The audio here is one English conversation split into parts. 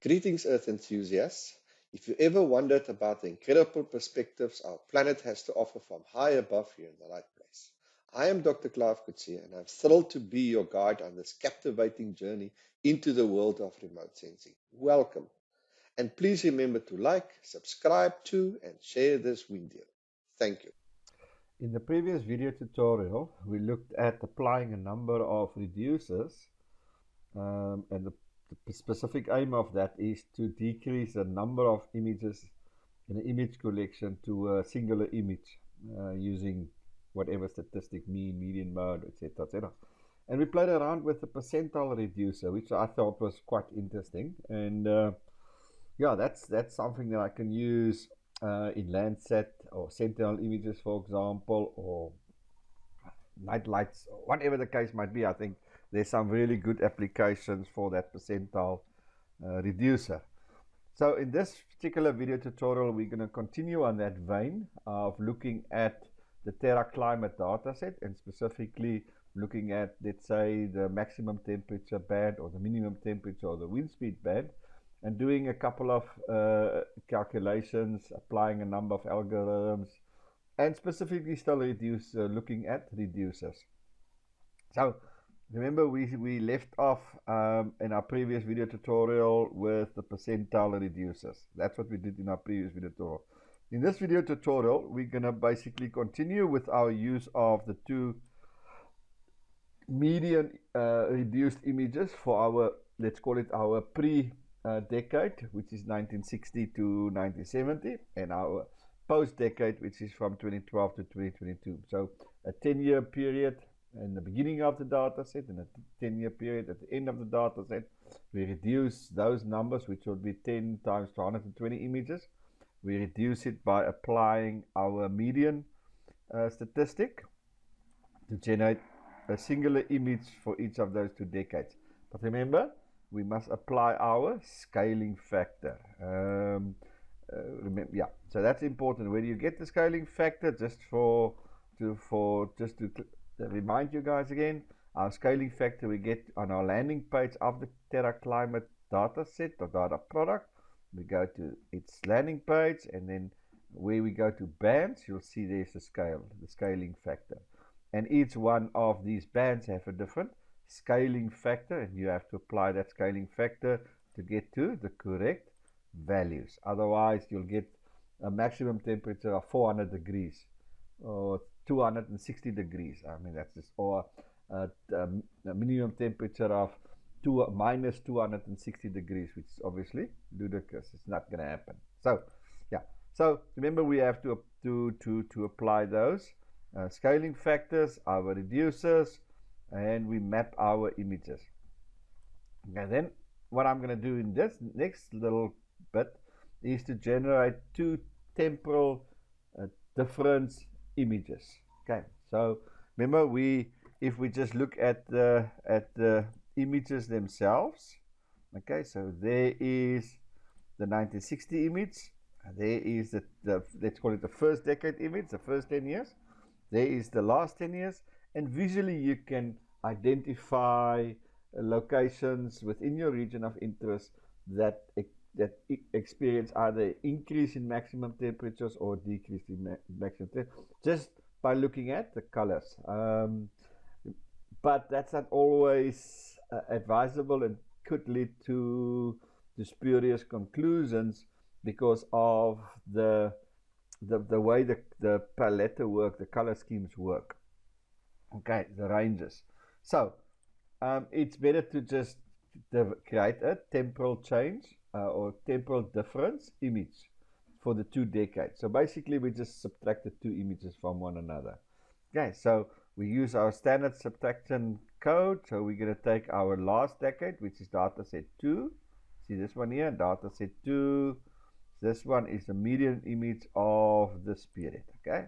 Greetings, Earth enthusiasts. If you ever wondered about the incredible perspectives our planet has to offer from high above, you're in the right place. I am Dr. Clive Coetzee, and I'm thrilled to be your guide on this captivating journey into the world of remote sensing. Welcome. And please remember to like, subscribe to, and share this video. Thank you. In the previous video tutorial, we looked at applying a number of reducers, and the specific aim of that is to decrease the number of images in an image collection to a singular image using whatever statistic, mean, median, mode, etc., etc. And we played around with the percentile reducer, which I thought was quite interesting. And yeah, that's something that I can use in Landsat or Sentinel images, for example, or night lights, or whatever the case might be. I think there's some really good applications for that percentile reducer. So in this particular video tutorial, we're going to continue on that vein of looking at the TerraClimate Dataset, and specifically looking at, let's say, the maximum temperature band or the minimum temperature or the wind speed band, and doing a couple of calculations, applying a number of algorithms, and specifically still looking at reducers. So remember, we left off in our previous video tutorial with the percentile reducers. That's what we did in our previous video tutorial. In this video tutorial, we're going to basically continue with our use of the two median reduced images for our, let's call it our pre-decade, which is 1960 to 1970, and our post-decade, which is from 2012 to 2022. So a 10-year period in the beginning of the data set and a 10-year period at the end of the data set. We reduce those numbers, which would be 10 times 220 images. We reduce it by applying our median statistic to generate a singular image for each of those 2 decades. But remember, we must apply our scaling factor. Remember, yeah, so that's important. Where do you get the scaling factor? Just to remind you guys again, our scaling factor we get on our landing page of the TerraClimate dataset or data product. We go to its landing page, and then where we go to bands, you'll see there's the scaling factor. And each one of these bands have a different scaling factor, and you have to apply that scaling factor to get to the correct values. Otherwise, you'll get a maximum temperature of 400 degrees or 260 degrees. I mean, that's just, or a minimum temperature of minus 260 degrees, which is obviously ludicrous. It's not going to happen. So yeah, so remember, we have to apply those scaling factors, our reducers, and we map our images. And then what I'm going to do in this next little bit is to generate 2 temporal difference images. Okay, so remember, if we just look at the images themselves, okay, so there is the 1960 image, there is the let's call it the first decade image, the first 10 years, there is the last 10 years, and visually you can identify locations within your region of interest that experience either increase in maximum temperatures or decrease in maximum temperatures just by looking at the colors. But that's not always advisable and could lead to spurious conclusions because of the way the palette work, the color schemes work. Okay, the ranges. So it's better to just create a temporal change or temporal difference image for the 2 decades. So basically we just subtracted 2 images from one another. Okay, so we use our standard subtraction code. So we're going to take our last decade, which is dataset 2. See this one here, dataset 2. This one is the median image of this period. Okay,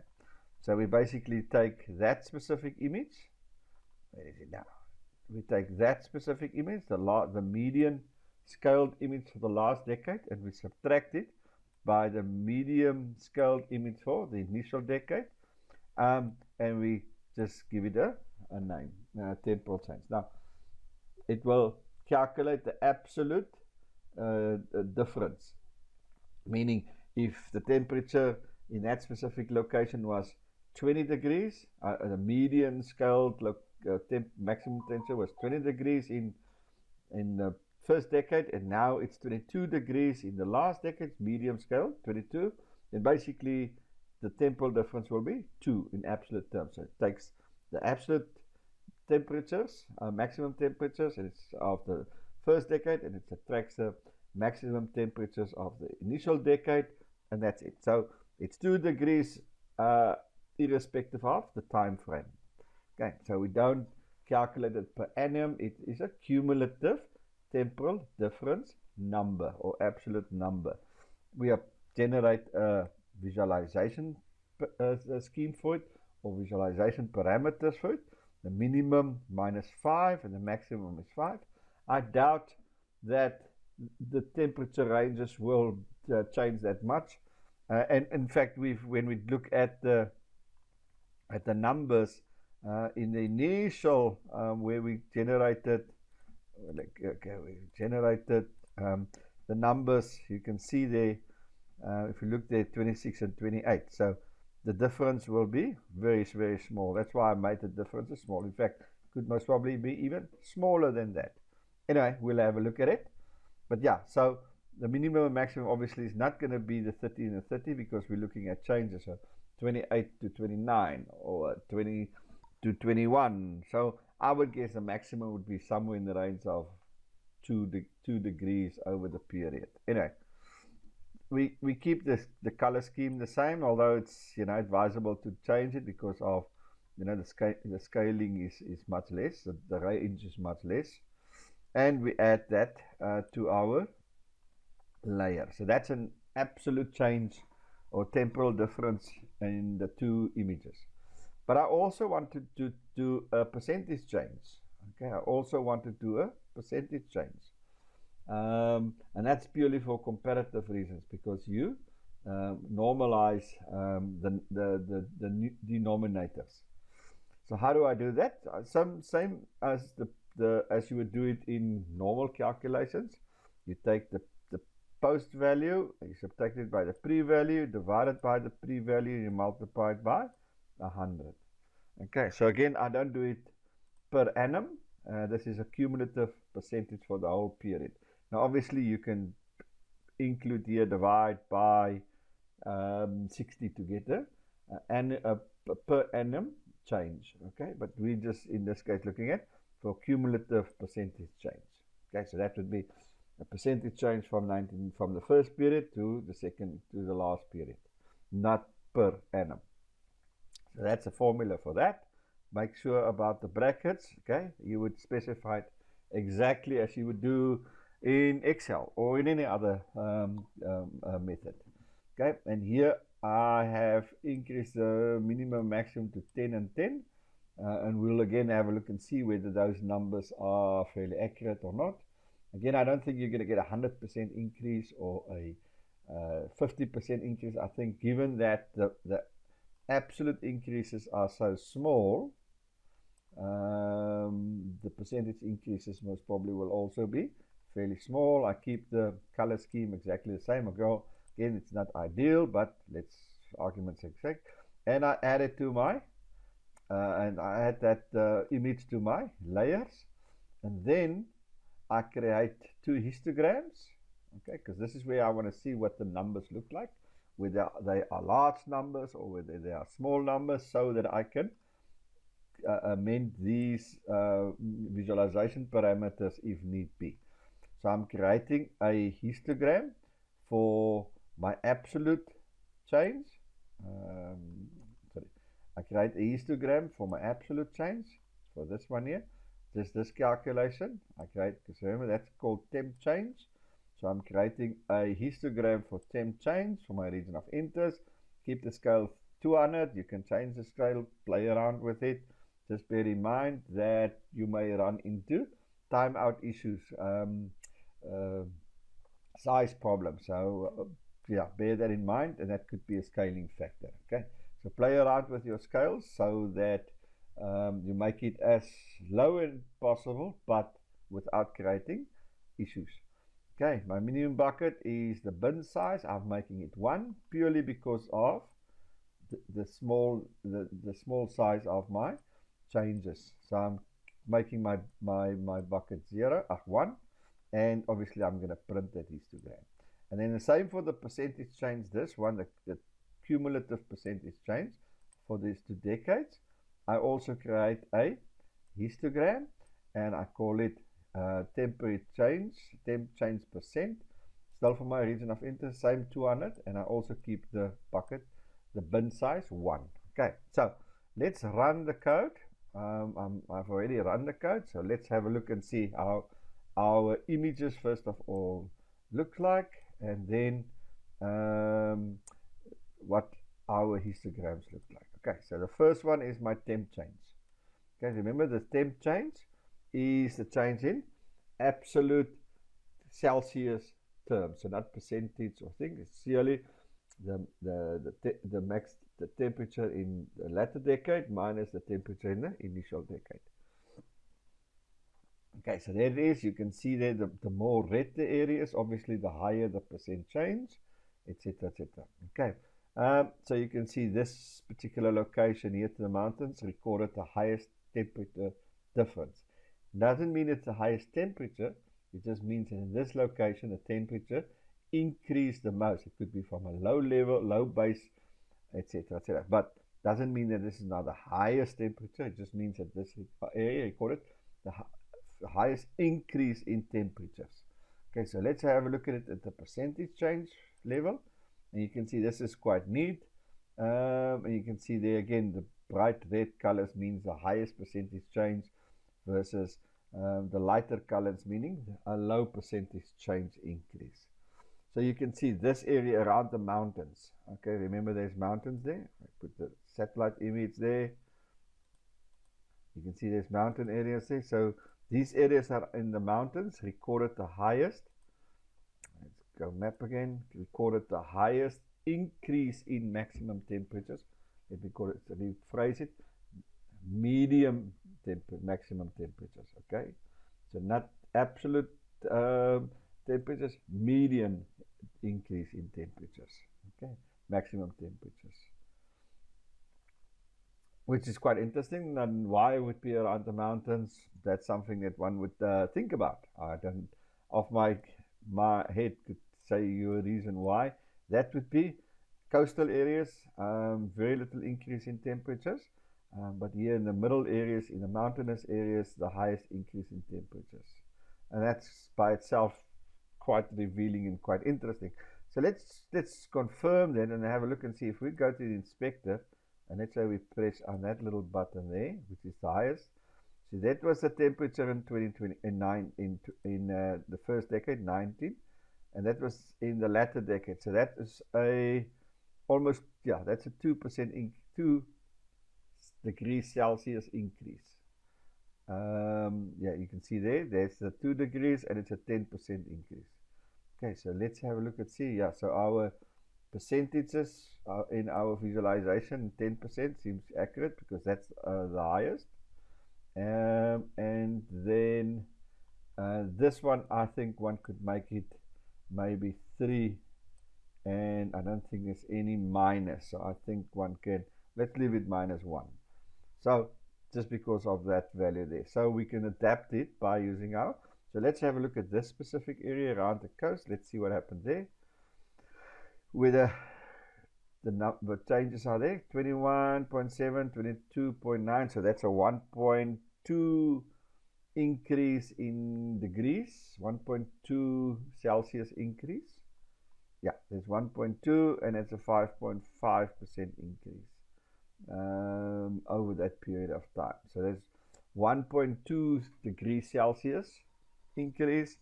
so we basically take that specific image. Where is it now? We take that specific image, the median scaled image for the last decade, and we subtract it by the medium scaled image for the initial decade, and we just give it a name, temporal change. Now, it will calculate the absolute difference. Meaning, if the temperature in that specific location was 20 degrees, the median scaled maximum temperature was 20 degrees in the first decade, and now it's 22 degrees in the last decade, medium scale, 22, then basically the temporal difference will be 2 in absolute terms. So it takes the absolute temperatures, maximum temperatures, and it's of the first decade, and it subtracts the maximum temperatures of the initial decade, and that's it. So it's 2 degrees irrespective of the time frame. Okay, so we don't calculate it per annum. It is a cumulative temporal difference number or absolute number. We generate a visualization scheme for it, or visualization parameters for it. The minimum -5 and the maximum is 5. I doubt that the temperature ranges will change that much. And in fact, when we look at the numbers in the initial where we generated, the numbers, you can see there. If you look there, 26 and 28. So the difference will be very, very small. That's why I made the difference small. In fact, could most probably be even smaller than that. Anyway, we'll have a look at it. But yeah, so the minimum and maximum obviously is not going to be the 30 and the 30 because we're looking at changes. So 28 to 29 or 20 to 21. So I would guess the maximum would be somewhere in the range of 2 degrees over the period. Anyway, we keep the color scheme the same, although it's advisable to change it because of the scaling is much less, the range is much less, and we add that to our layer. So that's an absolute change or temporal difference in the two images. But I also wanted to do a percentage change. Okay, I also want to do a percentage change. And that's purely for comparative reasons, because you normalize the denominators. So how do I do that? Same as as you would do it in normal calculations. You take the post value, you subtract it by the pre-value, divide it by the pre-value, you multiply it by 100. Okay, so again, I don't do it per annum. This is a cumulative percentage for the whole period. Now, obviously, you can include here divide by 60 to get a per annum change. Okay, but we just in this case looking at for cumulative percentage change. Okay, so that would be a percentage change from the first period to the last period, not per annum. So that's a formula for that. Make sure about the brackets. Okay, you would specify it exactly as you would do in Excel or in any other method. Okay, and here I have increased the minimum maximum to 10 and 10, and we'll again have a look and see whether those numbers are fairly accurate or not. Again, I don't think you're going to get a 100% increase or a 50% increase. I think given that the absolute increases are so small, the percentage increases most probably will also be fairly small. I keep the color scheme exactly the same. Again, it's not ideal, but let's argument's sake. And I add it to my, and I add that image to my layers, and then I create two histograms. Okay, because this is where I want to see what the numbers look like, whether they are large numbers or whether they are small numbers, so that I can amend these visualization parameters if need be. So I'm creating a histogram for my absolute change. I create a histogram for my absolute change for this one here. This calculation. I create, because remember that's called temp change. So I'm creating a histogram for temp change for my region of interest. Keep the scale 200. You can change the scale, play around with it. Just bear in mind that you may run into timeout issues, size problems. So yeah, bear that in mind, and that could be a scaling factor. Okay, so play around with your scales so that you make it as low as possible, but without creating issues. Okay, my minimum bucket is the bin size. I'm making it 1 purely because of the small size of my changes. So I'm making my bucket 1, and obviously I'm going to print that histogram. And then the same for the percentage change. This one, the cumulative percentage change for these 2 decades. I also create a histogram, and I call it temporary change, temp change percent. Still for my region of interest, same 200, and I also keep the bucket, the bin size 1. Okay, so let's run the code. I've already run the code, so let's have a look and see how our images first of all look like, and then what our histograms look like. Okay, so the first one is my temp change. Okay, remember the temp change is the change in absolute Celsius terms, so not percentage or thing. It's really the temperature in the latter decade minus the temperature in the initial decade. Okay, so there it is. You can see there the more red the area is, obviously the higher the percent change, etc., etc. Okay, so you can see this particular location here to the mountains recorded the highest temperature difference. Doesn't mean it's the highest temperature. It just means that in this location the temperature increased the most. It could be from a low level, low base, etc., etc. But doesn't mean that this is not the highest temperature. It just means that this area recorded the highest increase in temperatures. Okay, so let's have a look at it at the percentage change level, and you can see this is quite neat. And you can see there again the bright red colors means the highest percentage change versus the lighter colors meaning a low percentage change increase. So you can see this area around the mountains. Okay, remember there's mountains there. I put the satellite image there. You can see there's mountain areas there. So these areas are in the mountains recorded the highest. Let's go map again. Recorded the highest increase in maximum temperatures. Let me call it, rephrase it. Medium maximum temperatures. Okay, so not absolute temperatures, median increase in temperatures. Okay, maximum temperatures, which is quite interesting. And why it would be around the mountains, that's something that one would think about. I don't off my head could say you a reason why that would be. Coastal areas, very little increase in temperatures, but here in the middle areas, in the mountainous areas, the highest increase in temperatures, and that's by itself quite revealing and quite interesting. So let's confirm then and have a look and see. If we go to the inspector and let's say we press on that little button there, which is the highest. So that was the temperature in 2020 in the first decade, 19, and that was in the latter decade. So that is a almost, yeah, that's a 2% 2 degrees Celsius increase. Yeah, you can see there's the 2 degrees and it's a 10% increase. Okay, so let's have a look and see. Yeah, so our percentages in our visualization, 10% seems accurate because that's the highest. And then this one, I think one could make it maybe 3, and I don't think there's any minus, so I think one can, let's leave it -1. So just because of that value there, so we can adapt it by using our. So let's have a look at this specific area around the coast. Let's see what happened there. With the changes are there, 21.7, 22.9, so that's a 1.2 increase in degrees, 1.2 Celsius increase. Yeah, there's 1.2 and it's a 5.5% increase over that period of time. So there's 1.2 degrees Celsius increase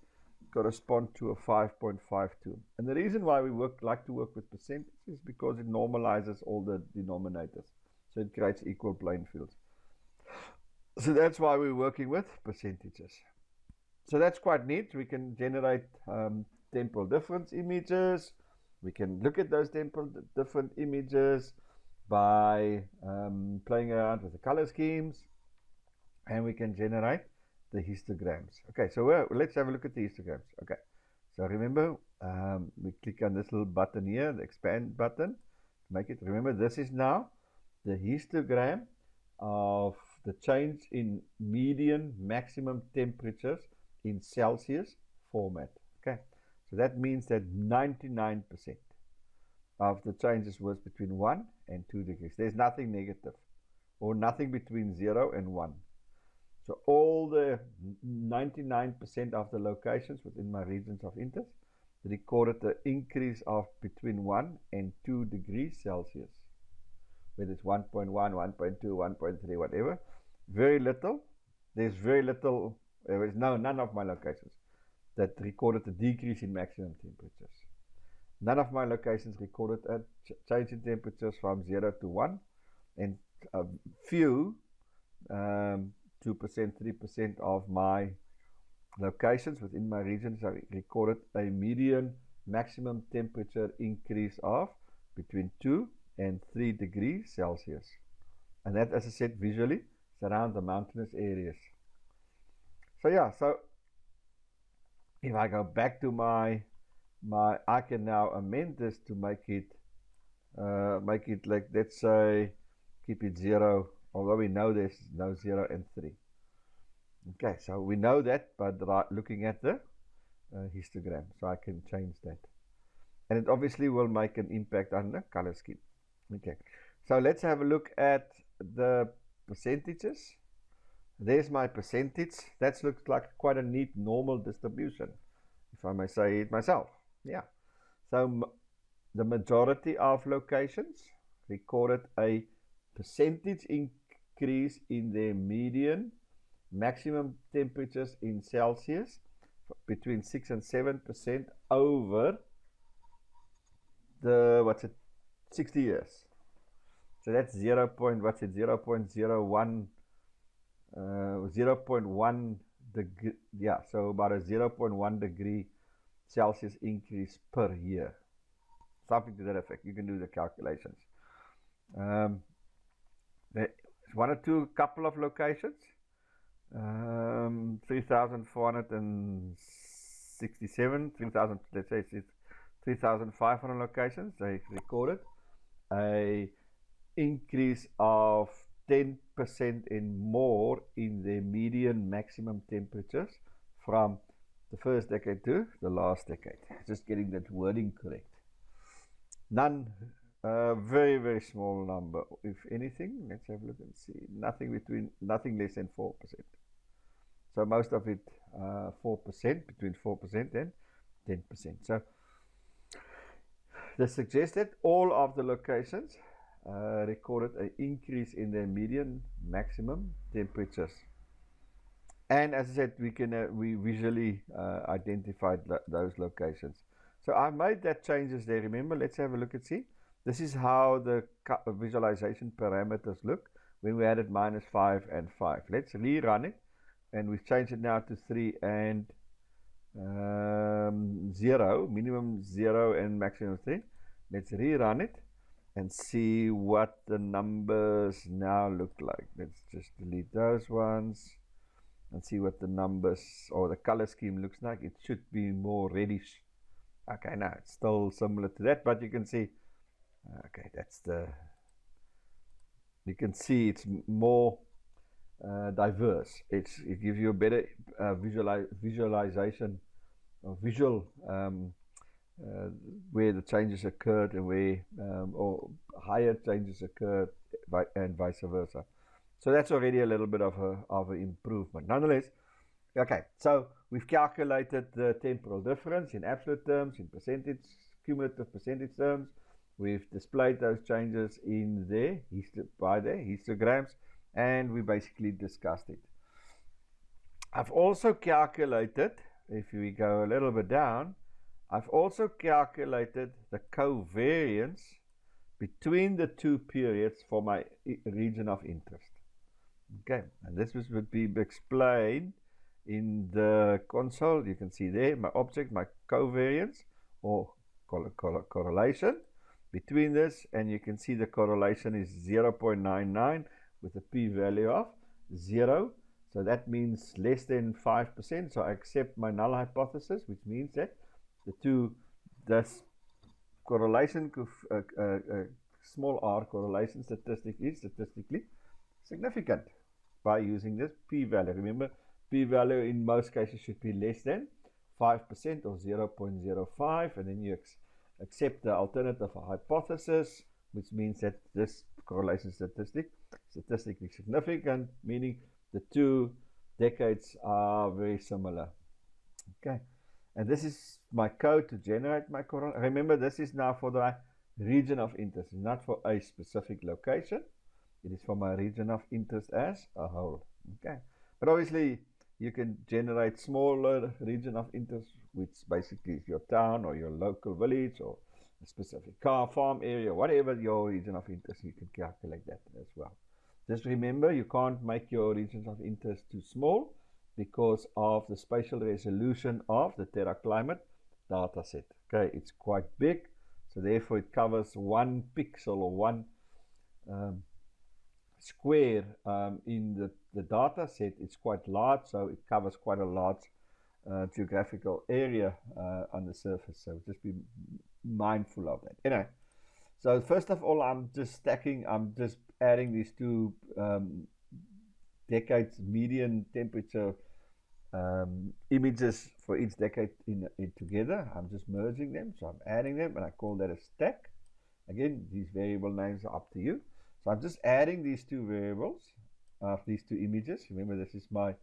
correspond to a 5.52. And the reason why we like to work with percentages is because it normalizes all the denominators. So it creates equal playing fields. So that's why we're working with percentages. So that's quite neat. We can generate temporal difference images. We can look at those temporal different images by playing around with the color schemes, and we can generate the histograms. Okay, so let's have a look at the histograms. Okay, so remember, we click on this little button here, the expand button, to make it. Remember, this is now the histogram of the change in median maximum temperatures in Celsius format. Okay, so that means that 99% of the changes was between 1 and 2 degrees. There's nothing negative or nothing between 0 and 1. So all the 99% of the locations within my regions of interest recorded the increase of between 1 and 2 degrees Celsius. Whether it's 1.1, 1.2, 1.3, whatever. Very little. There's very little. There is none of my locations that recorded a decrease in maximum temperatures. None of my locations recorded a change in temperatures from 0 to 1, and a few, 2%, 3% of my locations within my regions have recorded a median maximum temperature increase of between 2 and 3 degrees Celsius. And that, as I said, visually, is around the mountainous areas. So yeah, so if I go back to my I can now amend this to make it like, let's say, keep it 0, although we know there's no 0 and 3. Okay, so we know that by looking at the histogram, so I can change that. And it obviously will make an impact on the color scheme. Okay, so let's have a look at the percentages. There's my percentage. That looks like quite a neat normal distribution, if I may say it myself. Yeah, so the majority of locations recorded a percentage increase in their median maximum temperatures in Celsius between 6 and 7% over the 60 years. So that's 0.01 degree, yeah, so about a 0.1 degree Celsius increase per year, something to that effect. You can do the calculations. There's one or two couple of locations, 3,467, 3,000, let's say it's 3,500 locations. They recorded a increase of 10% and more in their median maximum temperatures from the first decade to the last decade. Just getting that wording correct. None, very, very small number. If anything, let's have a look and see. Nothing less than 4%. So most of it 4%, between 4% and 10%. So this suggests that all of the locations recorded an increase in their median maximum temperatures. And as I said, we visually identified those locations. So I made that changes there. Remember, let's have a look and see. This is how the visualization parameters look when we added -5 and 5. Let's rerun it, and we've changed it now to 3 and 0, minimum 0 and maximum 3. Let's rerun it and see what the numbers now look like. Let's just delete those ones and see what the numbers or the color scheme looks like. It should be more reddish. Okay, now it's still similar to that, but you can see, okay, you can see it's more diverse. It gives you a better visualization or visual where the changes occurred and where or higher changes occurred, and vice versa. So that's already a little bit of an improvement. Nonetheless, okay, so we've calculated the temporal difference in absolute terms, in percentage, cumulative percentage terms. We've displayed those changes in there by the histograms, and we basically discussed it. I've also calculated, if we go a little bit down, I've also calculated the covariance between the two periods for my region of interest. Okay, and this would be explained in the console. You can see there my object, my covariance or correlation between this, and you can see the correlation is 0.99 with a p-value of 0. So that means less than 5%. So I accept my null hypothesis, which means that this correlation, small r correlation statistic is statistically significant by using this p-value. Remember, p-value in most cases should be less than 5% or 0.05, and then you accept the alternative hypothesis, which means that this correlation statistically significant, meaning the two decades are very similar. Okay, and this is my code to generate my correlation. Remember, this is now for the region of interest, not for a specific location. It is for my region of interest as a whole. Okay, but obviously you can generate smaller region of interest, which basically is your town or your local village or a specific farm area, whatever your region of interest, you can calculate that as well. Just remember, you can't make your regions of interest too small because of the spatial resolution of the TerraClimate dataset. Okay, it's quite big, so therefore it covers 1 pixel or 1 square in the data set. It's quite large, so it covers quite a large geographical area on the surface, so just be mindful of that. Anyway, so first of all, I'm just adding these two decades median temperature images for each decade in together. I'm just merging them, so I'm adding them, and I call that a stack. Again, these variable names are up to you. So I'm just adding these two variables of these two images. Remember, this is my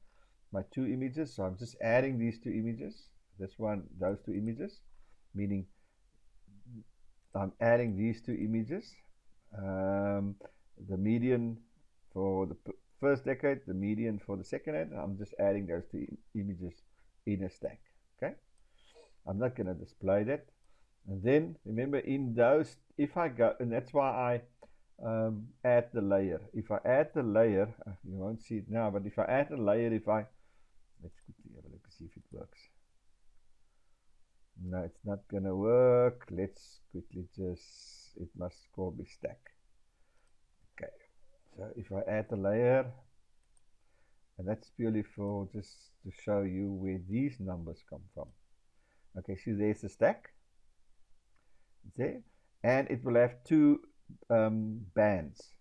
two images, so I'm just adding these two images, this one, those two images, meaning I'm adding these two images, the median for the first decade, the median for the second decade. I'm just adding those two images in a stack. Okay, I'm not going to display that. And then remember, in those, if I go, and that's why I add the layer. If I add the layer, you won't see it now, but if I add a layer, let's quickly have a look to see if it works. No, it's not gonna work. Let's quickly it must call be stack. Okay, so if I add the layer, and that's purely for just to show you where these numbers come from. Okay, so there's the stack. It's there, and it will have two bands,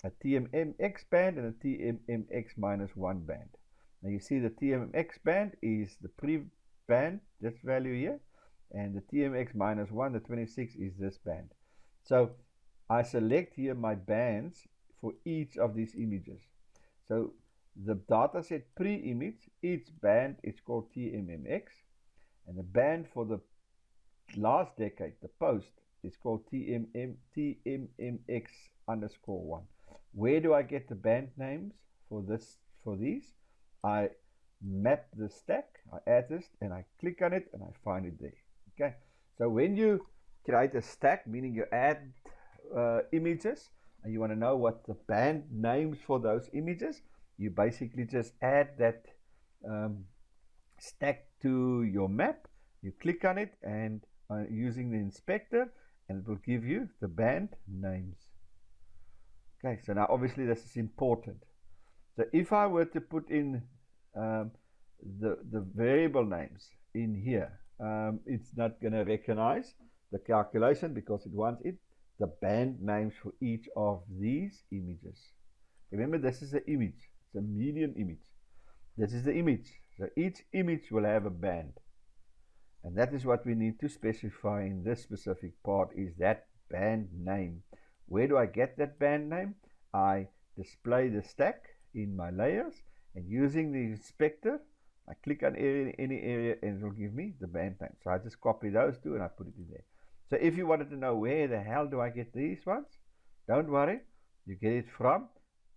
a TMMX band and a TMMX-1 band. Now you see the TMMX band is the pre-band, this value here, and the TMX-1, the 26, is this band. So I select here my bands for each of these images. So the dataset pre-image, each band is called TMMX, and the band for the last decade, the post, is called TMMX_1. Where do I get the band names for these? I map the stack, I add this, and I click on it, and I find it there. Okay, so when you create a stack, meaning you add images, and you want to know what the band names for those images, you basically just add that stack to your map. You click on it, and using the inspector, and it will give you the band names. Okay, so now obviously this is important. So if I were to put in the variable names in here, it's not going to recognize the calculation because it wants the band names for each of these images. Remember, this is the image. It's a median image. This is the image. So each image will have a band. And that is what we need to specify in this specific part, is that band name. Where do I get that band name? I display the stack in my layers, and using the inspector, I click on any area, and it will give me the band name. So I just copy those two and I put it in there. So if you wanted to know where the hell do I get these ones, don't worry, you get it from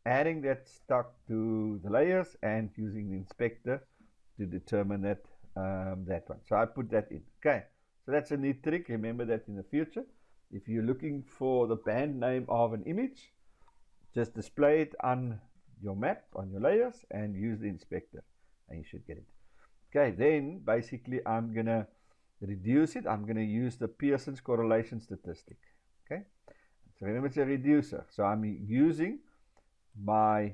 adding that stock to the layers and using the inspector to determine that that one. So I put that in. Okay, so that's a neat trick. Remember that in the future, if you're looking for the band name of an image, just display it on your map, on your layers, and use the inspector, and you should get it. Okay, then basically I'm gonna reduce it. I'm gonna use the Pearson's correlation statistic. Okay, so remember, it's a reducer, so I'm using my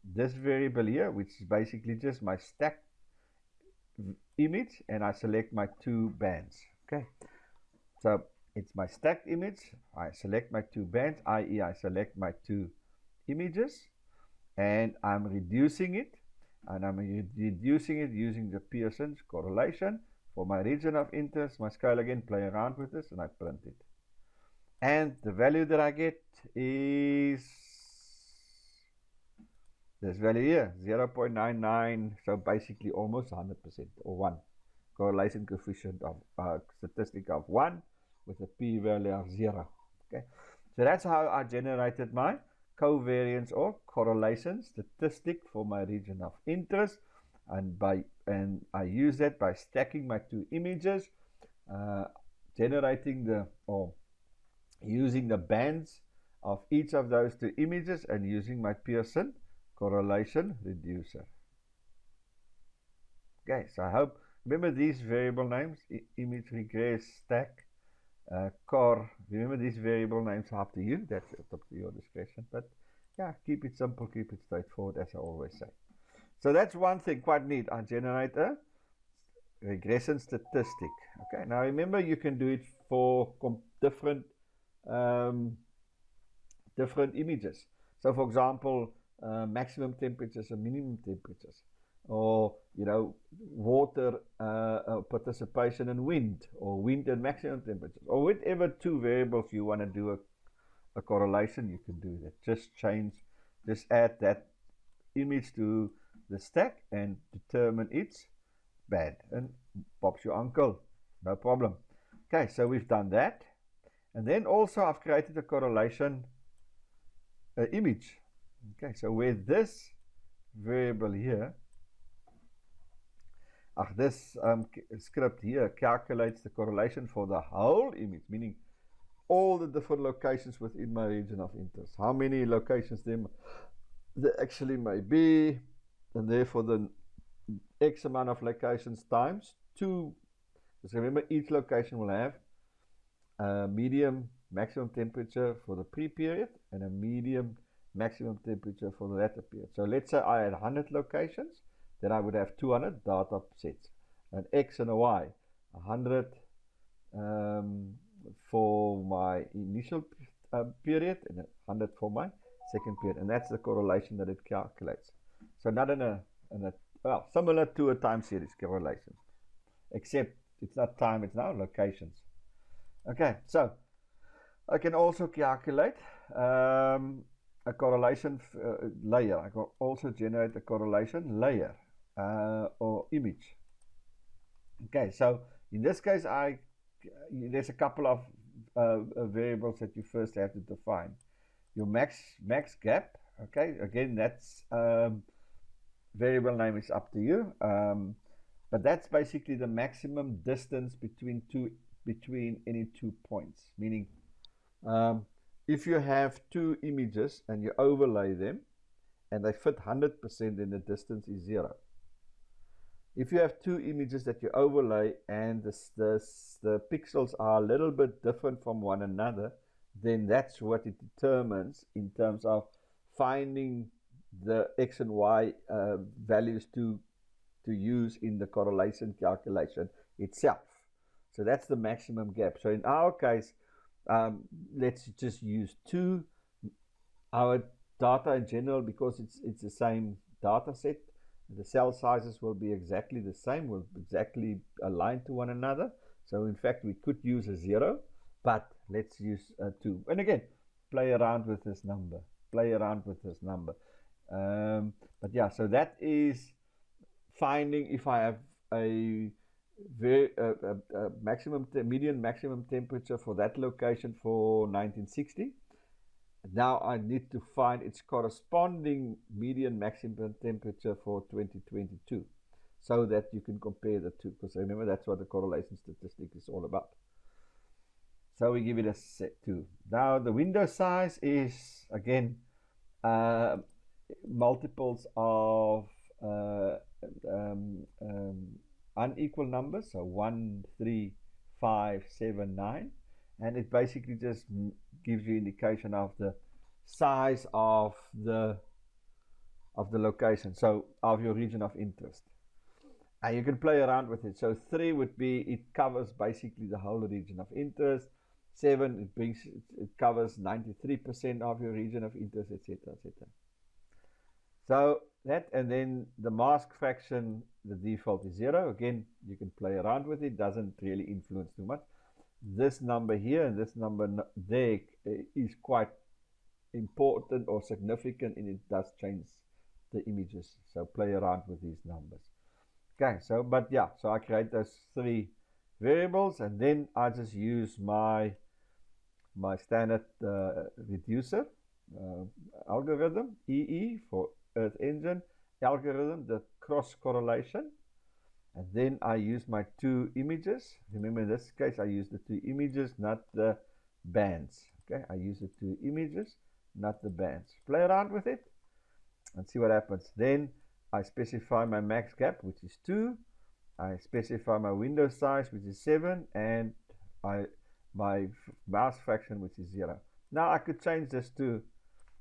this variable here, which is basically just my stack image, and I select my two bands. Okay, so it's my stacked image. I select my two bands, i.e. I select my two images, and I'm reducing it, and I'm reducing it using the Pearson's correlation for my region of interest. My scale again, play around with this, and I print it. And the value that I get is this value here, 0.99, so basically almost 100%, or 1. Correlation coefficient of statistic of 1 with a p-value of 0. Okay, so that's how I generated my covariance or correlation statistic for my region of interest, and I use that by stacking my two images, generating or using the bands of each of those two images, and using my Pearson correlation reducer. Okay, so I hope, remember these variable names, image, regress, stack, core, remember these variable names are up to you, that's up to your discretion, but yeah, keep it simple, keep it straightforward, as I always say. So that's one thing, quite neat. I generate a regression statistic. Okay, now remember you can do it for different different images. So for example, maximum temperatures and minimum temperatures, or water participation and wind, or wind and maximum temperatures, or whatever two variables you want to do a correlation, you can do that. Just add that image to the stack and determine its band, and pops your uncle, no problem. Okay, so we've done that, and then also I've created a correlation image. Okay, so where this variable here, this script here calculates the correlation for the whole image, meaning all the different locations within my region of interest. How many locations there actually may be, and therefore the X amount of locations times 2. Because remember, each location will have a medium maximum temperature for the pre-period and a medium maximum temperature for the latter period. So let's say I had 100 locations, then I would have 200 data sets, an X and a Y, 100 for my initial period and 100 for my second period, and that's the correlation that it calculates. So not well, similar to a time series correlation, except it's not time, it's now locations. Okay, so I can also calculate a correlation layer. I can also generate a correlation layer or image. Okay, so in this case, there's a couple of variables that you first have to define. Your max gap. Okay, again, that's variable name is up to you, but that's basically the maximum distance between any 2 points. Meaning, if you have two images and you overlay them and they fit 100%, then the distance is 0. If you have two images that you overlay and the pixels are a little bit different from one another, then that's what it determines in terms of finding the X and Y values to use in the correlation calculation itself. So that's the maximum gap. So in our case, let's just use 2. Our data in general, because it's the same data set, the cell sizes will be exactly the same, will exactly align to one another. So in fact, we could use a 0, but let's use 2. And again, play around with this number. But yeah, so that is finding if I have a median maximum temperature for that location for 1960. Now I need to find its corresponding median maximum temperature for 2022, so that you can compare the two, because remember, that's what the correlation statistic is all about. So we give it a set 2. Now the window size is again multiples of unequal numbers, so 1, 3, 5, 7, 9, and it basically just gives you indication of the size of the of the location, so of your region of interest. And you can play around with it. So 3 would be, it covers basically the whole region of interest. 7, it covers 93% of your region of interest, etc., etc. So that, and then the mask fraction, the default is 0. Again, you can play around with it, doesn't really influence too much. This number here and this number there is quite important or significant, and it does change the images. So play around with these numbers. Okay, so, but yeah, so I create those 3 variables, and then I just use my standard reducer algorithm, EE for Earth Engine, algorithm, the cross-correlation, and then I use my 2 images. Remember, in this case, I use the 2 images, not the bands. Okay, I use the 2 images, not the bands. Play around with it and see what happens. Then I specify my max gap, which is 2. I specify my window size, which is 7, and my mask fraction, which is 0. Now I could change this to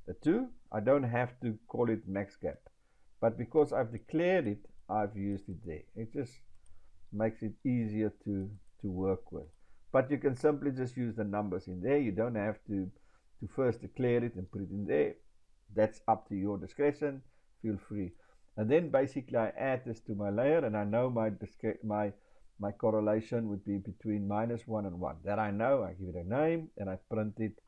a 2. I don't have to call it max gap, but because I've declared it, I've used it there. It just makes it easier to work with. But you can simply just use the numbers in there. You don't have to first declare it and put it in there. That's up to your discretion. Feel free. And then basically I add this to my layer, and I know my correlation would be between -1 and 1. That I know. I give it a name and I print it.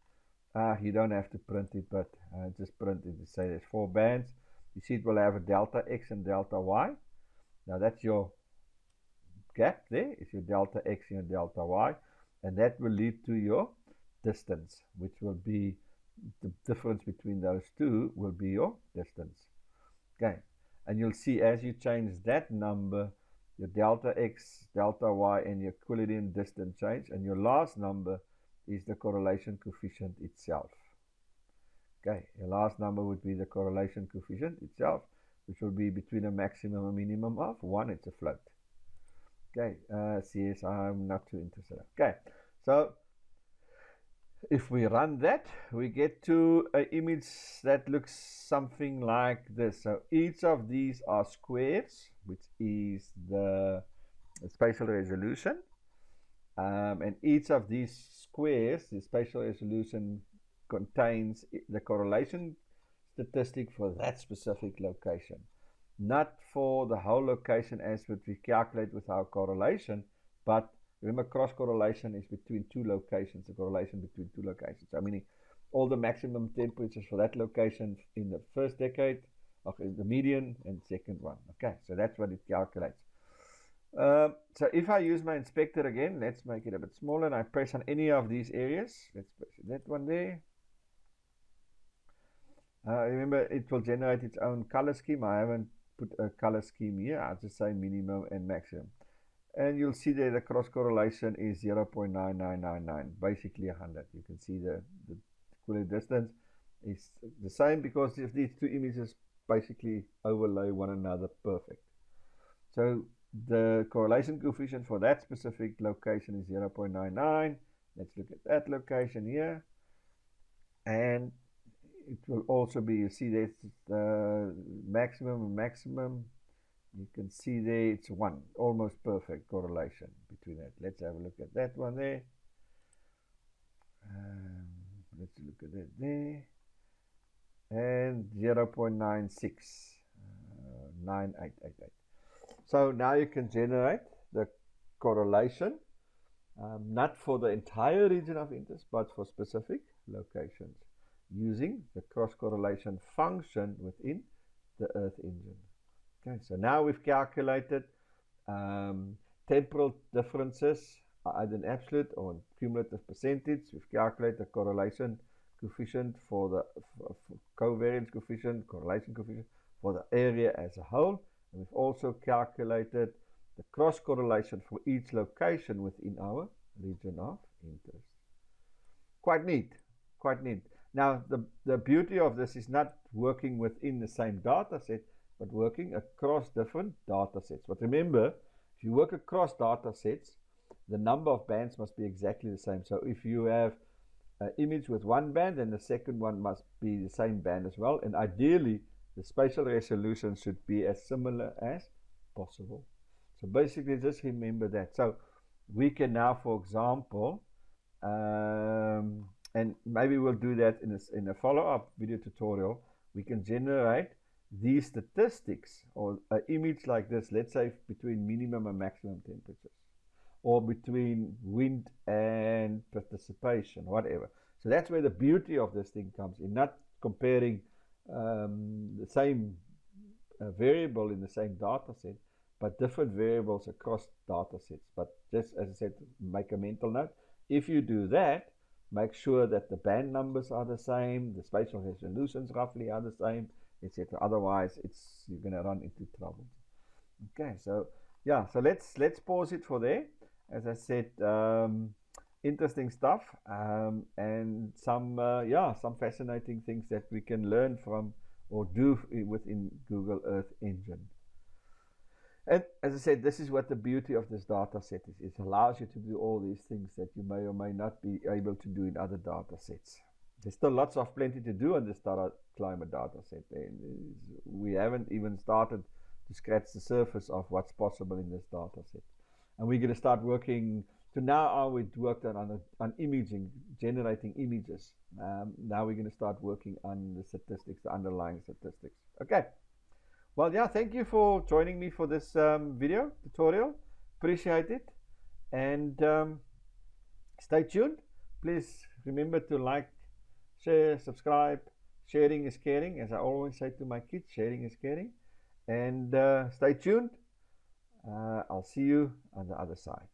You don't have to print it, but just print it to say there's 4 bands. You see it will have a delta X and delta Y. Now that's your gap there, is your delta X and your delta Y, and that will lead to your distance, which will be the difference between those 2 will be your distance. Okay, and you'll see as you change that number, your delta X, delta Y, and your equilibrium distance change, and your last number is the correlation coefficient itself. Okay, your last number would be the correlation coefficient itself, which will be between a maximum and minimum of 1. It's a float. Okay, CS, I'm not too interested. Okay, so if we run that, we get to an image that looks something like this. So each of these are squares, which is the spatial resolution. And each of these squares, the spatial resolution, contains the correlation statistic for that specific location. Not for the whole location as what we calculate with our correlation, but remember, cross-correlation is between 2 locations, the correlation between 2 locations. So meaning all the maximum temperatures for that location in the first decade, okay, the median and second one. Okay, so that's what it calculates. So if I use my inspector again, let's make it a bit smaller, and I press on any of these areas. Let's press that one there. Remember, it will generate its own color scheme. I haven't put a color scheme here. I'll just say minimum and maximum. And you'll see there the cross correlation is 0.9999, basically 100. You can see the equilibrium distance is the same because if these 2 images basically overlay one another perfect. So the correlation coefficient for that specific location is 0.99. Let's look at that location here. And it will also be, you see there's the maximum and maximum. You can see there it's 1, almost perfect correlation between that. Let's have a look at that one there. Let's look at that there. And 0.96, 9888. So now you can generate the correlation, not for the entire region of interest, but for specific locations, using the cross-correlation function within the Earth Engine. Okay, so now we've calculated temporal differences, either in absolute or in cumulative percentage. We've calculated the correlation coefficient for the covariance coefficient, correlation coefficient for the area as a whole. And we've also calculated the cross-correlation for each location within our region of interest. Quite neat, quite neat. Now, the beauty of this is not working within the same data set, but working across different data sets. But remember, if you work across data sets, the number of bands must be exactly the same. So if you have an image with 1 band, then the second one must be the same band as well. And ideally, the spatial resolution should be as similar as possible. So basically, just remember that. So we can now, for example, and maybe we'll do that in a follow-up video tutorial, we can generate these statistics or an image like this, let's say between minimum and maximum temperatures, or between wind and participation, whatever. So that's where the beauty of this thing comes in, not comparing the same variable in the same data set, but different variables across data sets. But just as I said, make a mental note. If you do that, make sure that the band numbers are the same, the spatial resolutions roughly are the same, etc. Otherwise, you're going to run into trouble. Okay, so yeah, so let's pause it for there. As I said, interesting stuff, and some fascinating things that we can learn from or do within Google Earth Engine. And as I said, this is what the beauty of this data set is. It allows you to do all these things that you may or may not be able to do in other data sets. There's still plenty to do on this TerraClimate data set. We haven't even started to scratch the surface of what's possible in this data set. And we're going to start working. So now we've worked on imaging, generating images. Now we're going to start working on the statistics, the underlying statistics. Okay. Well, yeah, thank you for joining me for this video tutorial. Appreciate it. And stay tuned. Please remember to like, share, subscribe. Sharing is caring. As I always say to my kids, sharing is caring. And stay tuned. I'll see you on the other side.